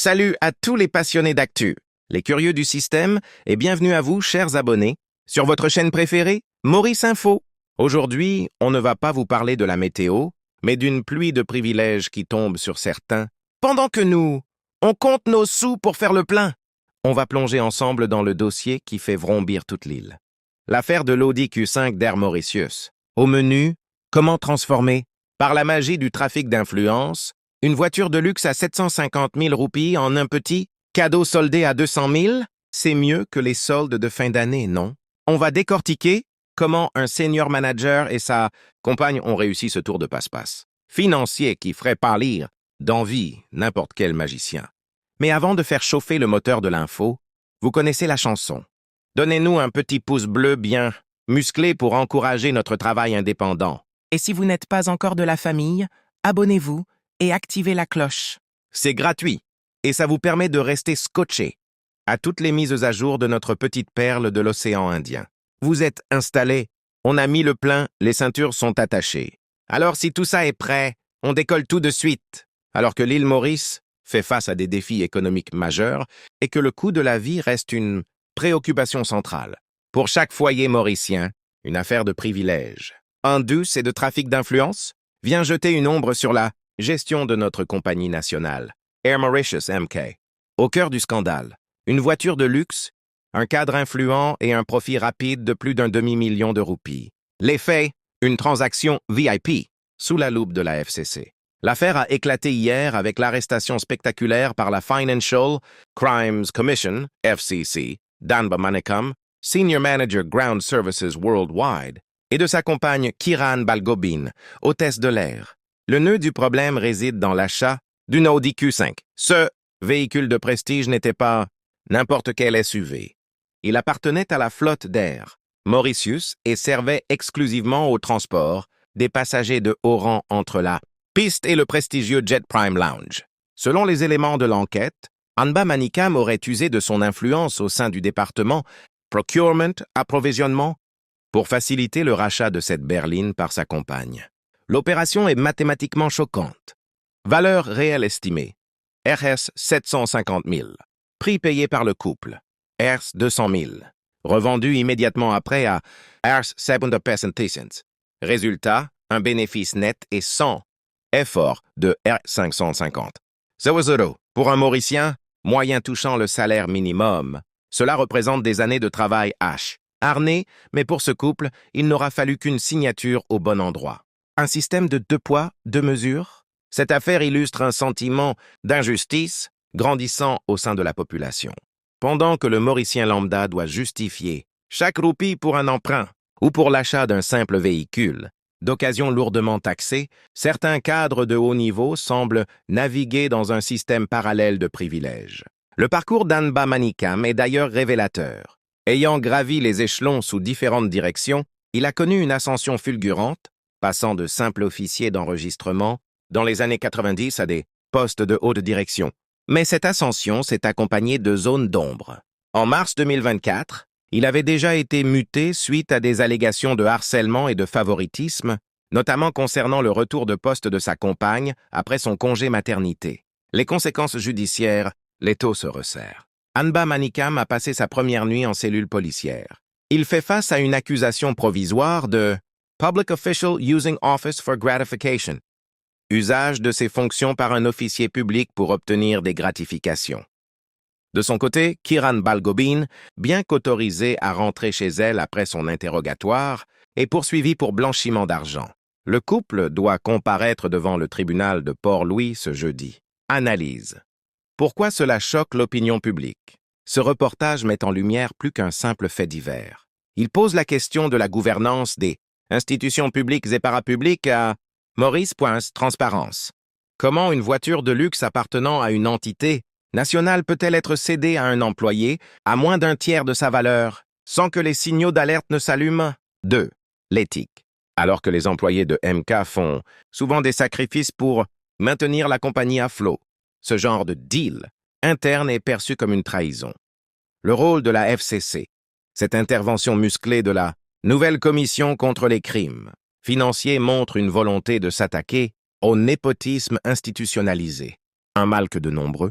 Salut à tous les passionnés d'actu, les curieux du système, et bienvenue à vous, chers abonnés, sur votre chaîne préférée, Maurice Info. Aujourd'hui, on ne va pas vous parler de la météo, mais d'une pluie de privilèges qui tombe sur certains, pendant que nous, on compte nos sous pour faire le plein. On va plonger ensemble dans le dossier qui fait vrombir toute l'île. L'affaire de l'Audi Q5 d'Air Mauritius. Au menu, comment transformer, par la magie du trafic d'influence, une voiture de luxe à 750 000 roupies en un petit cadeau soldé à 200 000? C'est mieux que les soldes de fin d'année, non? On va décortiquer comment un senior manager et sa compagne ont réussi ce tour de passe-passe. Financier qui ferait pâlir d'envie n'importe quel magicien. Mais avant de faire chauffer le moteur de l'info, vous connaissez la chanson. Donnez-nous un petit pouce bleu bien musclé pour encourager notre travail indépendant. Et si vous n'êtes pas encore de la famille, abonnez-vous et activez la cloche. C'est gratuit et ça vous permet de rester scotché à toutes les mises à jour de notre petite perle de l'océan Indien. Vous êtes installés, on a mis le plein, les ceintures sont attachées. Alors si tout ça est prêt, on décolle tout de suite. Alors que l'île Maurice fait face à des défis économiques majeurs et que le coût de la vie reste une préoccupation centrale. Pour chaque foyer mauricien, une affaire de privilèges. Un douce et de trafic d'influence vient jeter une ombre sur la gestion de notre compagnie nationale, Air Mauritius MK. Au cœur du scandale, une voiture de luxe, un cadre influent et un profit rapide de plus d'un demi-million de roupies. Les faits, une transaction VIP, sous la loupe de la FCC. L'affaire a éclaté hier avec l'arrestation spectaculaire par la Financial Crimes Commission, FCC, d'Anba Manikam, Senior Manager Ground Services Worldwide, et de sa compagne Kiran Balgobin, hôtesse de l'air. Le nœud du problème réside dans l'achat d'une Audi Q5. Ce véhicule de prestige n'était pas n'importe quel SUV. Il appartenait à la flotte d'Air Mauritius et servait exclusivement au transport des passagers de haut rang entre la piste et le prestigieux Jet Prime Lounge. Selon les éléments de l'enquête, Anba Manikam aurait usé de son influence au sein du département Procurement, approvisionnement, pour faciliter le rachat de cette berline par sa compagne. L'opération est mathématiquement choquante. Valeur réelle estimée, RS 750 000. Prix payé par le couple, RS 200 000. Revendu immédiatement après à RS 700 000. Résultat, un bénéfice net et sans effort de RS 550. 0,0. Pour un Mauricien, moyen touchant le salaire minimum, cela représente des années de travail harné, mais pour ce couple, il n'aura fallu qu'une signature au bon endroit. Un système de 2 poids, 2 mesures? Cette affaire illustre un sentiment d'injustice grandissant au sein de la population. Pendant que le Mauricien lambda doit justifier chaque roupie pour un emprunt ou pour l'achat d'un simple véhicule, d'occasion lourdement taxée, certains cadres de haut niveau semblent naviguer dans un système parallèle de privilèges. Le parcours d'Anba Manikam est d'ailleurs révélateur. Ayant gravi les échelons sous différentes directions, il a connu une ascension fulgurante, passant de simple officier d'enregistrement dans les années 90 à des postes de haute direction. Mais cette ascension s'est accompagnée de zones d'ombre. En mars 2024, il avait déjà été muté suite à des allégations de harcèlement et de favoritisme, notamment concernant le retour de poste de sa compagne après son congé maternité. Les conséquences judiciaires, l'étau se resserre. Anba Manikam a passé sa première nuit en cellule policière. Il fait face à une accusation provisoire de Public Official Using Office for Gratification, usage de ses fonctions par un officier public pour obtenir des gratifications. De son côté, Kiran Balgobin, bien qu'autorisée à rentrer chez elle après son interrogatoire, est poursuivie pour blanchiment d'argent. Le couple doit comparaître devant le tribunal de Port-Louis ce jeudi. Analyse. Pourquoi cela choque l'opinion publique? Ce reportage met en lumière plus qu'un simple fait divers. Il pose la question de la gouvernance des institutions publiques et parapubliques à Maurice. Transparence. Comment une voiture de luxe appartenant à une entité nationale peut-elle être cédée à un employé à moins d'un tiers de sa valeur, sans que les signaux d'alerte ne s'allument? 2. L'éthique. Alors que les employés de MK font souvent des sacrifices pour maintenir la compagnie à flot, ce genre de deal interne est perçu comme une trahison. Le rôle de la FCC, cette intervention musclée de la nouvelle commission contre les crimes financiers montre une volonté de s'attaquer au népotisme institutionnalisé, un mal que de nombreux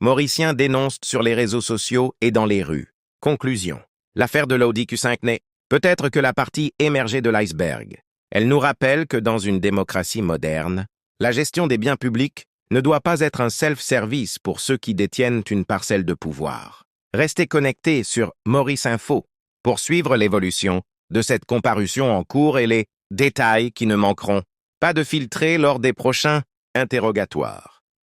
Mauriciens dénoncent sur les réseaux sociaux et dans les rues. Conclusion. L'affaire de l'Audi Q5 n'est peut-être que la partie émergée de l'iceberg. Elle nous rappelle que dans une démocratie moderne, la gestion des biens publics ne doit pas être un self-service pour ceux qui détiennent une parcelle de pouvoir. Restez connectés sur Maurice Info pour suivre l'évolution de cette comparution en cours et les détails qui ne manqueront pas de filtrer lors des prochains interrogatoires.